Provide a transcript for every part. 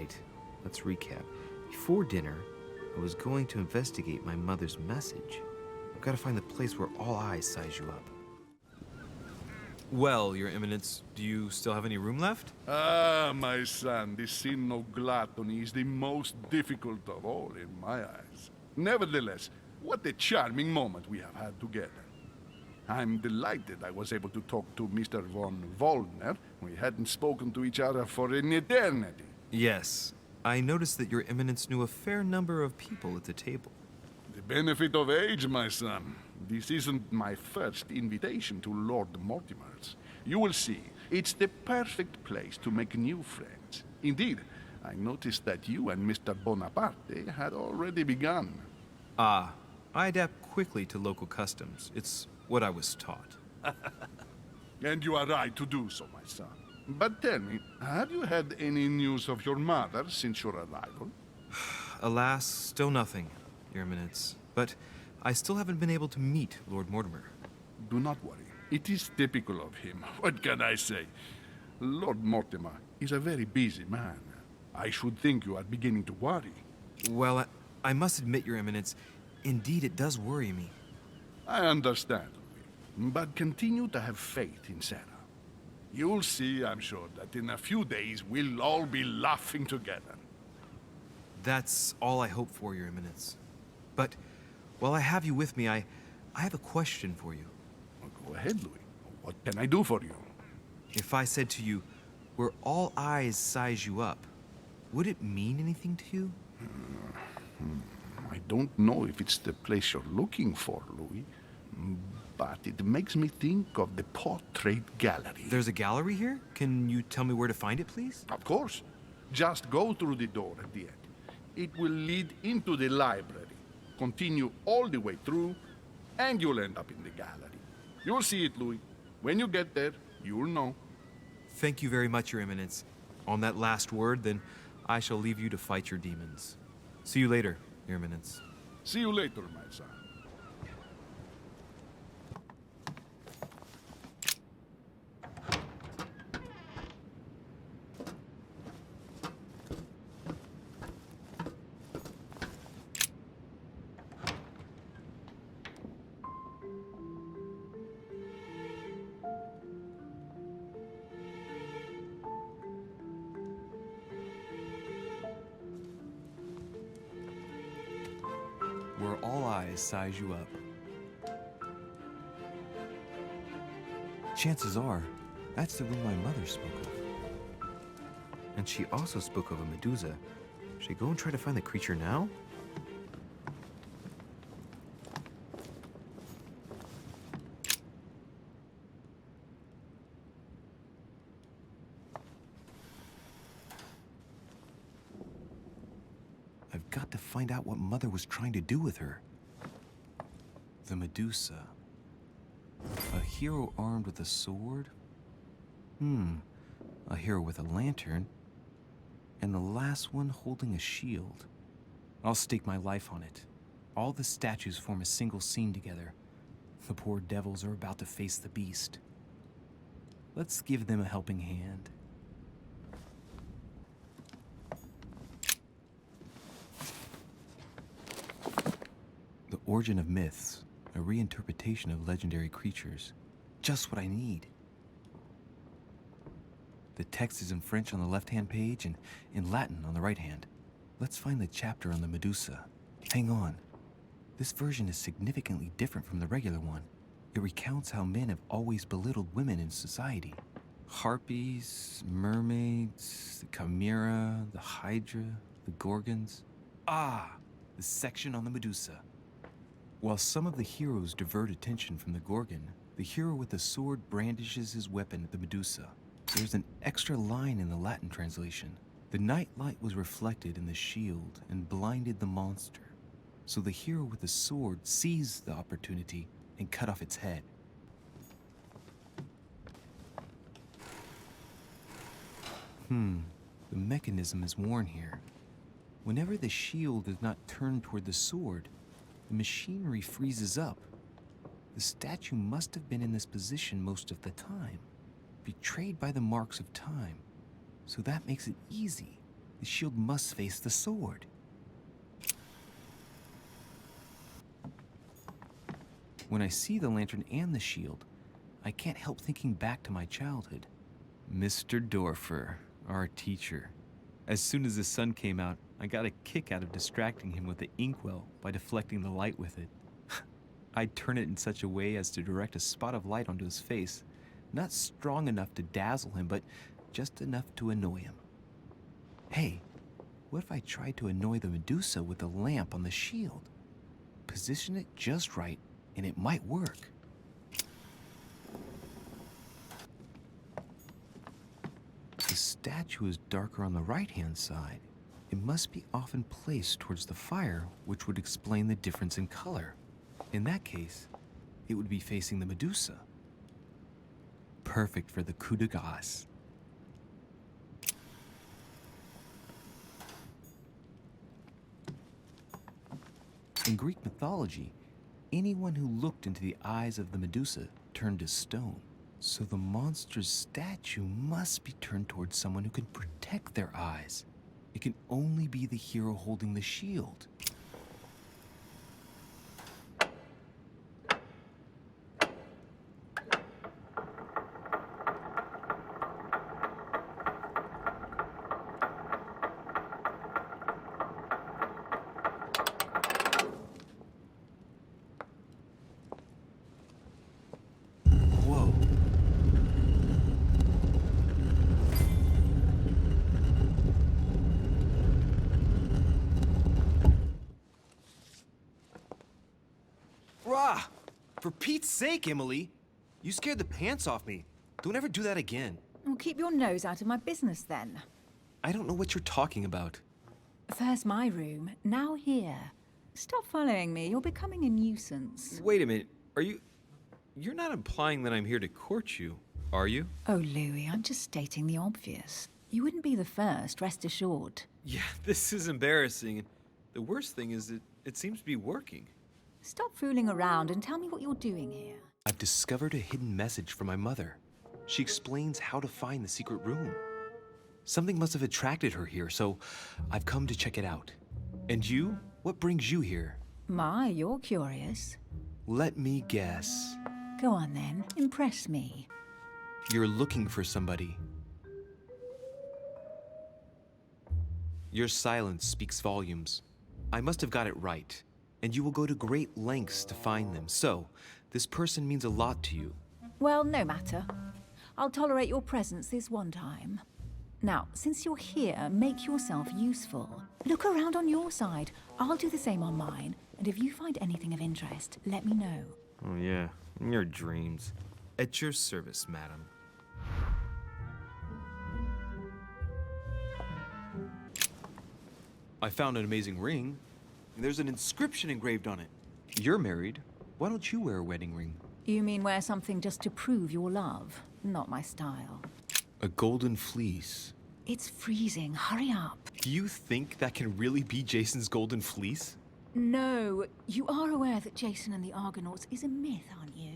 right. Let's recap. Before dinner, I was going to investigate my mother's message. I've got to find the place where all eyes size you up. Well, Your Eminence, do you still have any room left? Ah, my son, this sin of gluttony is the most difficult of all in my eyes. Nevertheless, what a charming moment we have had together. I'm delighted I was able to talk to Mr. von Wollner. We hadn't spoken to each other for an eternity. Yes. I noticed that Your Eminence knew a fair number of people at the table. The benefit of age, my son. This isn't my first invitation to Lord Mortimer's. You will see, it's the perfect place to make new friends. Indeed, I noticed that you and Mr. Bonaparte had already begun. Ah, I adapt quickly to local customs. It's what I was taught. And you are right to do so, my son. But tell me, have you had any news of your mother since your arrival? Alas, still nothing, Your Eminence. But I still haven't been able to meet Lord Mortimer. Do not worry. It is typical of him. What can I say? Lord Mortimer is a very busy man. I should think you are beginning to worry. Well, I must admit, Your Eminence, indeed it does worry me. I understand, but continue to have faith in Sarah. You'll see, I'm sure, that in a few days we'll all be laughing together. That's all I hope for, Your Eminence. But while I have you with me, I have a question for you. Well, go ahead, Louis. What can I do for you? If I said to you, where all eyes size you up, would it mean anything to you? I don't know if it's the place you're looking for, Louis, but it makes me think of the portrait gallery. There's a gallery here? Can you tell me where to find it, please? Of course. Just go through the door at the end. It will lead into the library. Continue all the way through, and you'll end up in the gallery. You'll see it, Louis. When you get there, you'll know. Thank you very much, Your Eminence. On that last word, then, I shall leave you to fight your demons. See you later, Your Eminence. See you later, my son. Where all eyes size you up. Chances are, that's the room my mother spoke of. And she also spoke of a Medusa. Should I go and try to find the creature now? I've got to find out what Mother was trying to do with her. The Medusa. A hero armed with a sword? A hero with a lantern. And the last one holding a shield. I'll stake my life on it. All the statues form a single scene together. The poor devils are about to face the beast. Let's give them a helping hand. The Origin of Myths, a reinterpretation of legendary creatures. Just what I need. The text is in French on the left-hand page and in Latin on the right-hand. Let's find the chapter on the Medusa. Hang on. This version is significantly different from the regular one. It recounts how men have always belittled women in society. Harpies, mermaids, the chimera, the hydra, the gorgons. Ah, the section on the Medusa. While some of the heroes divert attention from the Gorgon, the hero with the sword brandishes his weapon at the Medusa. There's an extra line in the Latin translation. The night light was reflected in the shield and blinded the monster. So the hero with the sword seized the opportunity and cut off its head. The mechanism is worn here. Whenever the shield is not turned toward the sword, the machinery freezes up. The statue must have been in this position most of the time, betrayed by the marks of time. So that makes it easy. The shield must face the sword. When I see the lantern and the shield, I can't help thinking back to my childhood. Mr. Dorfer, our teacher. As soon as the sun came out, I got a kick out of distracting him with the inkwell by deflecting the light with it. I'd turn it in such a way as to direct a spot of light onto his face, not strong enough to dazzle him, but just enough to annoy him. Hey, what if I tried to annoy the Medusa with the lamp on the shield? Position it just right, and it might work. The statue is darker on the right-hand side. It must be often placed towards the fire, which would explain the difference in color. In that case, it would be facing the Medusa. Perfect for the coup de grace. In Greek mythology, anyone who looked into the eyes of the Medusa turned to stone. So the monster's statue must be turned towards someone who can protect their eyes. It can only be the hero holding the shield. Whoa. Rah! For Pete's sake, Emily! You scared the pants off me. Don't ever do that again. Well, keep your nose out of my business then. I don't know what you're talking about. First my room, now here. Stop following me, you're becoming a nuisance. Wait a minute. You're not implying that I'm here to court you, are you? Oh, Louis, I'm just stating the obvious. You wouldn't be the first, rest assured. Yeah, this is embarrassing. The worst thing is it seems to be working. Stop fooling around and tell me what you're doing here. I've discovered a hidden message from my mother. She explains how to find the secret room. Something must have attracted her here, so I've come to check it out. And you? What brings you here? My, you're curious. Let me guess. Go on then, impress me. You're looking for somebody. Your silence speaks volumes. I must have got it right. And you will go to great lengths to find them. So, this person means a lot to you. Well, no matter. I'll tolerate your presence this one time. Now, since you're here, make yourself useful. Look around on your side. I'll do the same on mine. And if you find anything of interest, let me know. Oh yeah, in your dreams. At your service, madam. I found an amazing ring. There's an inscription engraved on it. You're married. Why don't you wear a wedding ring? You mean wear something just to prove your love? Not my style. A golden fleece. It's freezing. Hurry up. Do you think that can really be Jason's golden fleece? No, you are aware that Jason and the Argonauts is a myth, aren't you?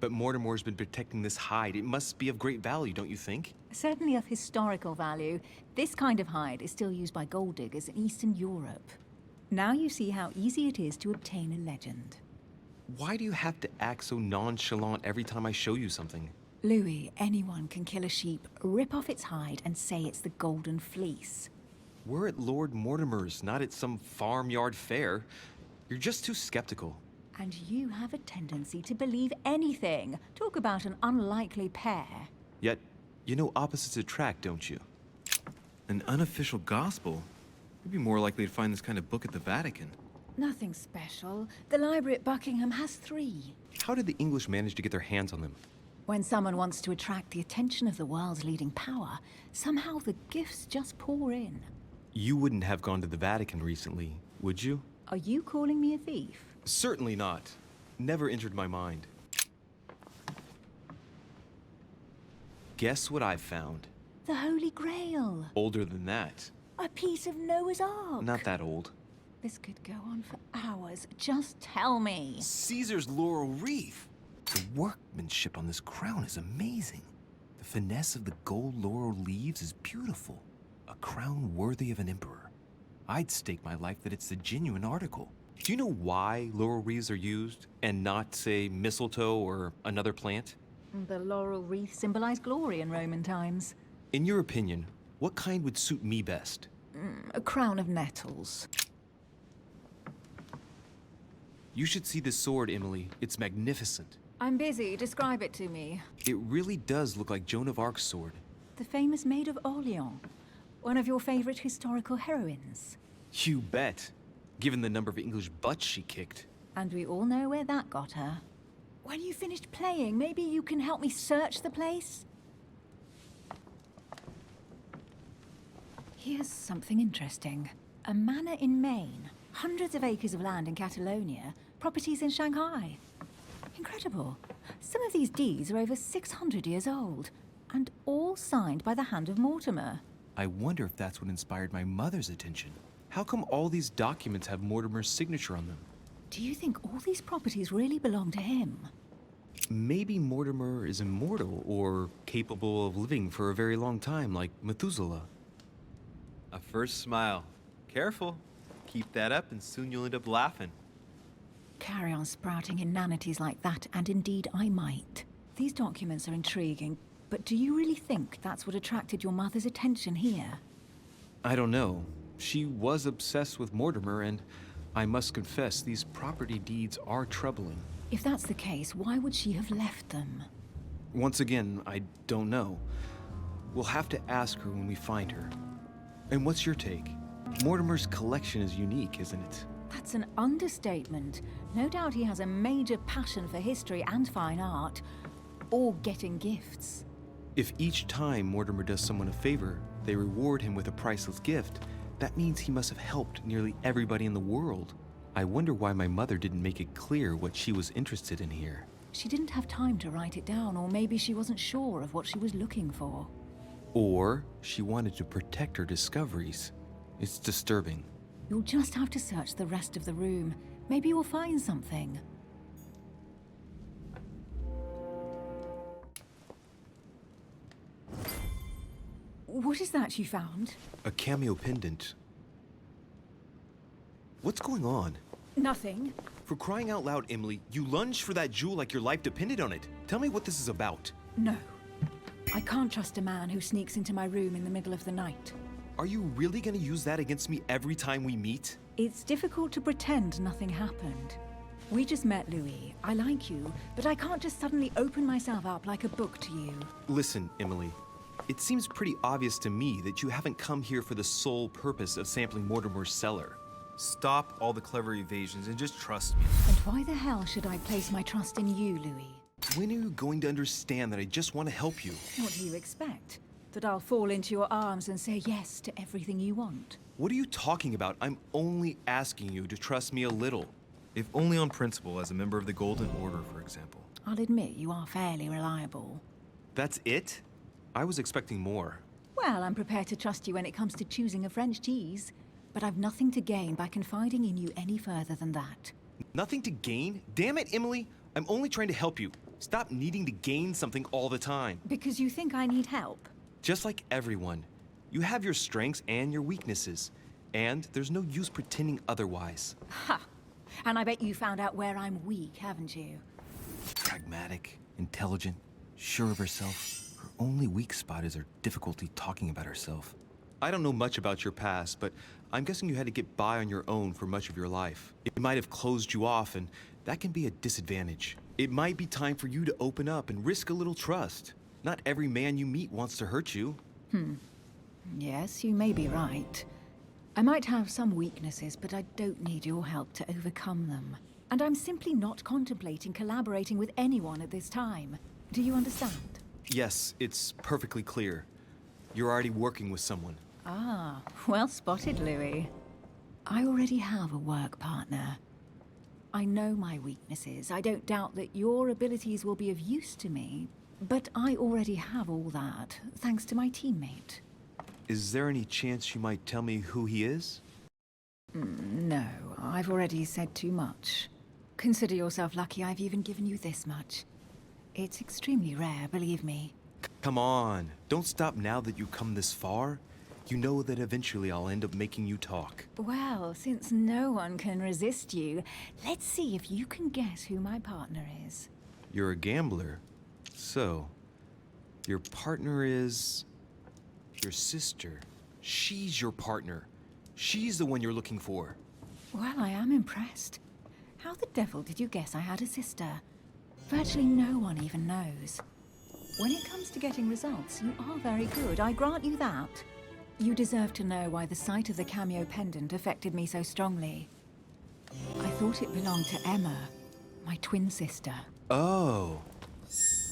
But Mortimer's been protecting this hide. It must be of great value, don't you think? Certainly of historical value. This kind of hide is still used by gold diggers in Eastern Europe. Now you see how easy it is to obtain a legend. Why do you have to act so nonchalant every time I show you something? Louis, anyone can kill a sheep, rip off its hide, and say it's the Golden Fleece. We're at Lord Mortimer's, not at some farmyard fair. You're just too skeptical. And you have a tendency to believe anything. Talk about an unlikely pair. Yet, you know opposites attract, don't you? An unofficial gospel? You'd be more likely to find this kind of book at the Vatican. Nothing special. The library at Buckingham has 3. How did the English manage to get their hands on them? When someone wants to attract the attention of the world's leading power, somehow the gifts just pour in. You wouldn't have gone to the Vatican recently, would you? Are you calling me a thief? Certainly not. Never entered my mind. Guess what I found? The Holy Grail. Older than that. A piece of Noah's Ark. Not that old. This could go on for hours. Just tell me. Caesar's laurel wreath. The workmanship on this crown is amazing. The finesse of the gold laurel leaves is beautiful. A crown worthy of an emperor. I'd stake my life that it's the genuine article. Do you know why laurel wreaths are used and not, say, mistletoe or another plant? The laurel wreath symbolized glory in Roman times. In your opinion, what kind would suit me best? A crown of nettles. You should see this sword, Emily. It's magnificent. I'm busy. Describe it to me. It really does look like Joan of Arc's sword. The famous Maid of Orleans. One of your favorite historical heroines. You bet. Given the number of English butts she kicked. And we all know where that got her. When you finished playing, maybe you can help me search the place? Here's something interesting. A manor in Maine, hundreds of acres of land in Catalonia, properties in Shanghai. Incredible. Some of these deeds are over 600 years old, and all signed by the hand of Mortimer. I wonder if that's what inspired my mother's attention. How come all these documents have Mortimer's signature on them? Do you think all these properties really belong to him? Maybe Mortimer is immortal or capable of living for a very long time, like Methuselah. A first smile. Careful. Keep that up and soon you'll end up laughing. Carry on sprouting inanities like that, and indeed I might. These documents are intriguing, but do you really think that's what attracted your mother's attention here? I don't know. She was obsessed with Mortimer, and I must confess, these property deeds are troubling. If that's the case, why would she have left them? Once again, I don't know. We'll have to ask her when we find her. And what's your take? Mortimer's collection is unique, isn't it? That's an understatement. No doubt he has a major passion for history and fine art, or getting gifts. If each time Mortimer does someone a favor, they reward him with a priceless gift, that means he must have helped nearly everybody in the world. I wonder why my mother didn't make it clear what she was interested in here. She didn't have time to write it down, or maybe she wasn't sure of what she was looking for. Or she wanted to protect her discoveries. It's disturbing. You'll just have to search the rest of the room. Maybe you'll find something. What is that you found? A cameo pendant. What's going on? Nothing. For crying out loud, Emily, you lunged for that jewel like your life depended on it. Tell me what this is about. No. I can't trust a man who sneaks into my room in the middle of the night. Are you really gonna use that against me every time we meet? It's difficult to pretend nothing happened. We just met, Louis. I like you, but I can't just suddenly open myself up like a book to you. Listen, Emily. It seems pretty obvious to me that you haven't come here for the sole purpose of sampling Mortimer's cellar. Stop all the clever evasions and just trust me. And why the hell should I place my trust in you, Louis? When are you going to understand that I just want to help you? What do you expect? That I'll fall into your arms and say yes to everything you want? What are you talking about? I'm only asking you to trust me a little. If only on principle, as a member of the Golden Order, for example. I'll admit you are fairly reliable. That's it? I was expecting more. Well, I'm prepared to trust you when it comes to choosing a French cheese. But I've nothing to gain by confiding in you any further than that. Nothing to gain? Damn it, Emily! I'm only trying to help you. Stop needing to gain something all the time. Because you think I need help? Just like everyone. You have your strengths and your weaknesses. And there's no use pretending otherwise. Ha! And I bet you found out where I'm weak, haven't you? Pragmatic, intelligent, sure of herself. Her only weak spot is her difficulty talking about herself. I don't know much about your past, but I'm guessing you had to get by on your own for much of your life. It might have closed you off, and that can be a disadvantage. It might be time for you to open up and risk a little trust. Not every man you meet wants to hurt you. Yes, you may be right. I might have some weaknesses, but I don't need your help to overcome them. And I'm simply not contemplating collaborating with anyone at this time. Do you understand? Yes, it's perfectly clear. You're already working with someone. Ah, well spotted, Louis. I already have a work partner. I know my weaknesses. I don't doubt that your abilities will be of use to me, but I already have all that, thanks to my teammate. Is there any chance you might tell me who he is? No, I've already said too much. Consider yourself lucky I've even given you this much. It's extremely rare, believe me. Come on, don't stop now that you've come this far. You know that eventually I'll end up making you talk. Well, since no one can resist you, let's see if you can guess who my partner is. You're a gambler. So, your partner is... your sister. She's your partner. She's the one you're looking for. Well, I am impressed. How the devil did you guess I had a sister? Virtually no one even knows. When it comes to getting results, you are very good, I grant you that. You deserve to know why the sight of the cameo pendant affected me so strongly. I thought it belonged to Emma, my twin sister. Oh.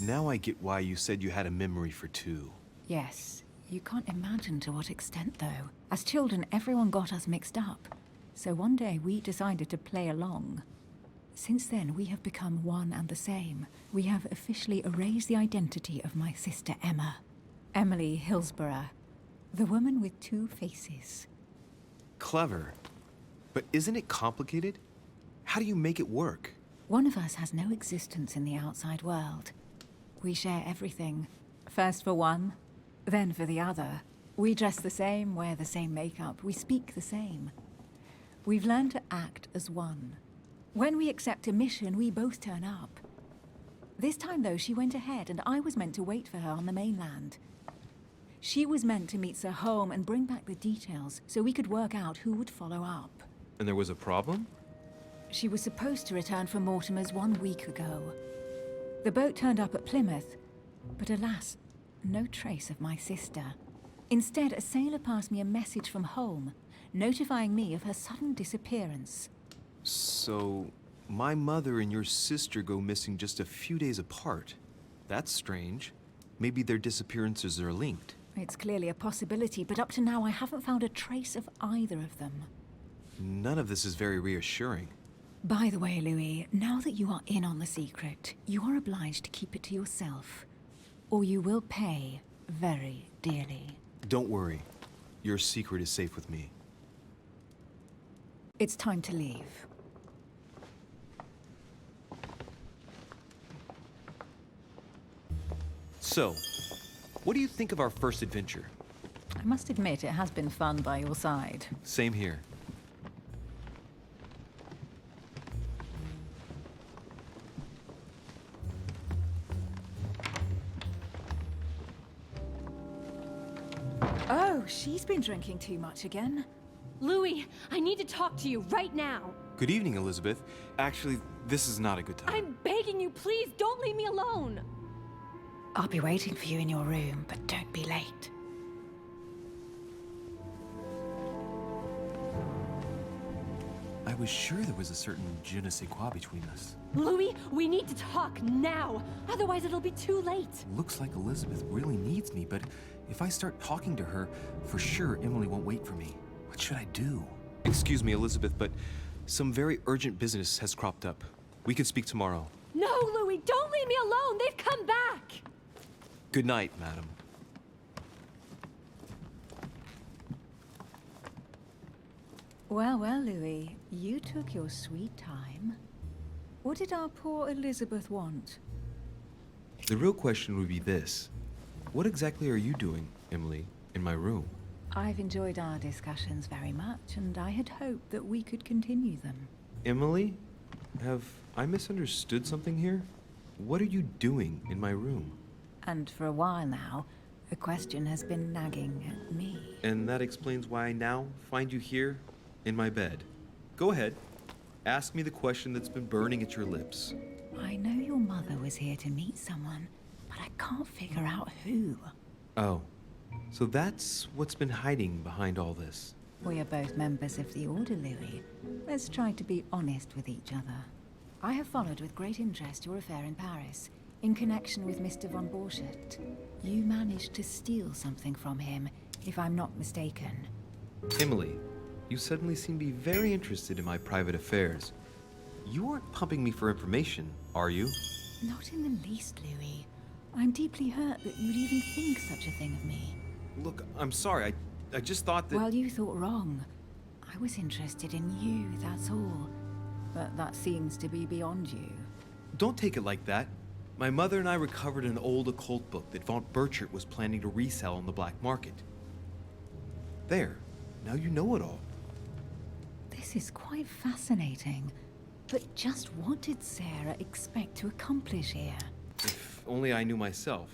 Now I get why you said you had a memory for two. Yes, you can't imagine to what extent, though. As children, everyone got us mixed up. So one day we decided to play along. Since then, we have become one and the same. We have officially erased the identity of my sister Emma. Emily Hillsborough. The woman with two faces. Clever. But isn't it complicated? How do you make it work? One of us has no existence in the outside world. We share everything. First for one, then for the other. We dress the same, wear the same makeup, we speak the same. We've learned to act as one. When we accept a mission, we both turn up. This time, though, she went ahead, and I was meant to wait for her on the mainland. She was meant to meet Sir home and bring back the details, so we could work out who would follow up. And there was a problem? She was supposed to return from Mortimer's 1 week ago. The boat turned up at Plymouth, but alas, no trace of my sister. Instead, a sailor passed me a message from home, notifying me of her sudden disappearance. So, my mother and your sister go missing just a few days apart. That's strange. Maybe their disappearances are linked. It's clearly a possibility, but up to now I haven't found a trace of either of them. None of this is very reassuring. By the way, Louis, now that you are in on the secret, you are obliged to keep it to yourself, or you will pay very dearly. Don't worry. Your secret is safe with me. It's time to leave. So, what do you think of our first adventure? I must admit, it has been fun by your side. Same here. Oh, she's been drinking too much again. Louis, I need to talk to you right now. Good evening, Elizabeth. Actually, this is not a good time. I'm begging you, please don't leave me alone. I'll be waiting for you in your room, but don't be late. I was sure there was a certain je ne sais quoi between us. Louis, we need to talk now. Otherwise, it'll be too late. Looks like Elizabeth really needs me, but if I start talking to her, for sure Emily won't wait for me. What should I do? Excuse me, Elizabeth, but some very urgent business has cropped up. We can speak tomorrow. No, Louis, don't leave me alone. They've come back. Good night, madam. Well, well, Louis, you took your sweet time. What did our poor Elizabeth want? The real question would be this. What exactly are you doing, Emily, in my room? I've enjoyed our discussions very much, and I had hoped that we could continue them. Emily? Have I misunderstood something here? What are you doing in my room? And for a while now, a question has been nagging at me. And that explains why I now find you here, in my bed. Go ahead. Ask me the question that's been burning at your lips. I know your mother was here to meet someone, but I can't figure out who. Oh. So that's what's been hiding behind all this. We are both members of the Order, Louis. Let's try to be honest with each other. I have followed with great interest your affair in Paris, in connection with Mr. von Borchardt. You managed to steal something from him, if I'm not mistaken. Emily, you suddenly seem to be very interested in my private affairs. You aren't pumping me for information, are you? Not in the least, Louis. I'm deeply hurt that you'd even think such a thing of me. Look, I'm sorry. I just thought that... Well, you thought wrong. I was interested in you, that's all. But that seems to be beyond you. Don't take it like that. My mother and I recovered an old occult book that von Borchardt was planning to resell on the black market. There. Now you know it all. This is quite fascinating. But just what did Sarah expect to accomplish here? If only I knew myself.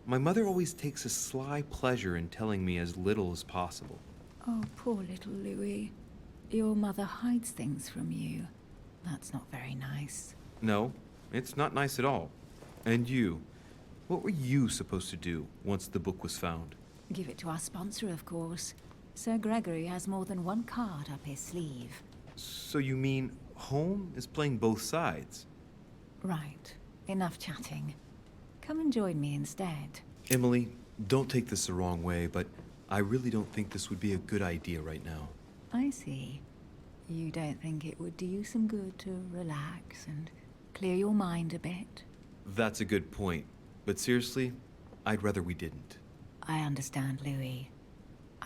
My mother always takes a sly pleasure in telling me as little as possible. Oh, poor little Louis. Your mother hides things from you. That's not very nice. No, it's not nice at all. And you? What were you supposed to do once the book was found? Give it to our sponsor, of course. Sir Gregory has more than one card up his sleeve. So you mean home is playing both sides? Right. Enough chatting. Come and join me instead. Emily, don't take this the wrong way, but I really don't think this would be a good idea right now. I see. You don't think it would do you some good to relax and clear your mind a bit? That's a good point. But seriously, I'd rather we didn't. I understand, Louis.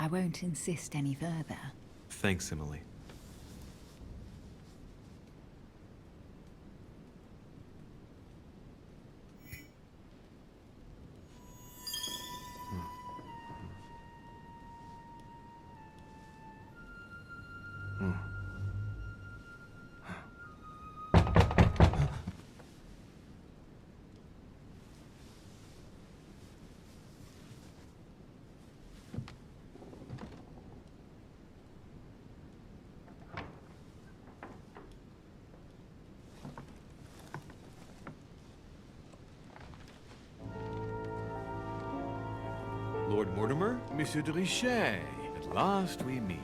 I won't insist any further. Thanks, Emily. Lord Mortimer? Monsieur de Richet, at last we meet.